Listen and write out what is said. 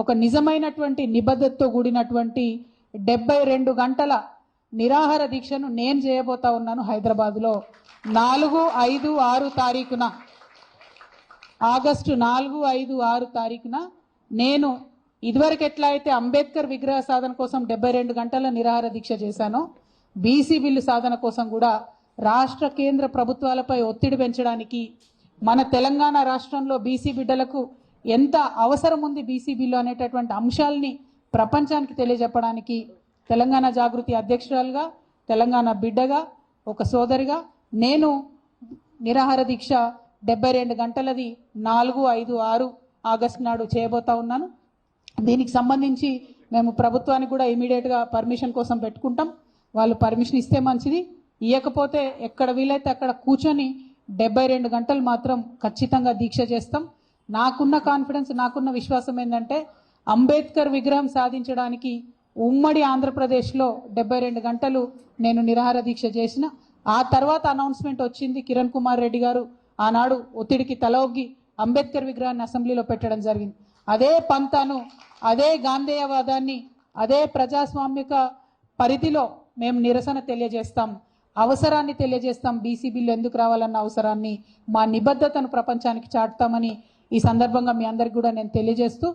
ఒక నిజమైనటువంటి నిబద్ధతతో కూడినటువంటి 72 గంటల నిరాహార దీక్షను నేను చేయబోతా ఉన్నాను హైదరాబాద్లో 4, 5, 6 తారీఖున ఆగస్టు 4, 5, 6 తారీఖున నేను ఇదివరకు ఎట్లా అయితే అంబేద్కర్ విగ్రహ సాధన కోసం 72 గంటల నిరాహార దీక్ష చేశానో బీసీ బిల్లు సాధన కోసం కూడా రాష్ట్ర కేంద్ర ప్రభుత్వాలపై ఒత్తిడి పెంచడానికి మన తెలంగాణ రాష్ట్రంలో బీసీ బిడ్డలకు ఎంత అవసరం ఉంది బీసీ బిల్లు అనేటటువంటి అంశాలని ప్రపంచానికి తెలియజెప్పడానికి తెలంగాణ జాగృతి అధ్యక్షురాలుగా తెలంగాణ బిడ్డగా ఒక సోదరిగా నేను నిరాహార దీక్ష 72 గంటలది 4, 5, 6 ఆగస్టు నాడు చేయబోతా ఉన్నాను. దీనికి సంబంధించి మేము ప్రభుత్వానికి కూడా ఇమీడియట్గా పర్మిషన్ కోసం పెట్టుకుంటాం. వాళ్ళు పర్మిషన్ ఇస్తే మంచిది, ఇవ్వకపోతే ఎక్కడ వీలైతే అక్కడ కూర్చొని 72 గంటలు మాత్రం ఖచ్చితంగా దీక్ష చేస్తాం. నాకున్న కాన్ఫిడెన్స్, నాకున్న విశ్వాసం ఏంటంటే అంబేద్కర్ విగ్రహం సాధించడానికి ఉమ్మడి ఆంధ్రప్రదేశ్లో 72 గంటలు నేను నిరాహార దీక్ష చేసిన. ఆ తర్వాత అనౌన్స్మెంట్ వచ్చింది, కిరణ్ కుమార్ రెడ్డి గారు ఆనాడు ఒత్తిడికి తలొగ్గి అంబేద్కర్ విగ్రహాన్ని అసెంబ్లీలో పెట్టడం జరిగింది. అదే పంతాను, అదే గాంధేయవాదాన్ని, అదే ప్రజాస్వామిక పరిధిలో మేము నిరసన తెలియజేస్తాం, అవసరాన్ని తెలియజేస్తాం. బీసీ బిల్లు ఎందుకు రావాలన్న అవసరాన్ని, మా నిబద్ధతను ప్రపంచానికి చాటుతామని ఈ సందర్భంగా మీ అందరికీ కూడా నేను తెలియజేస్తూ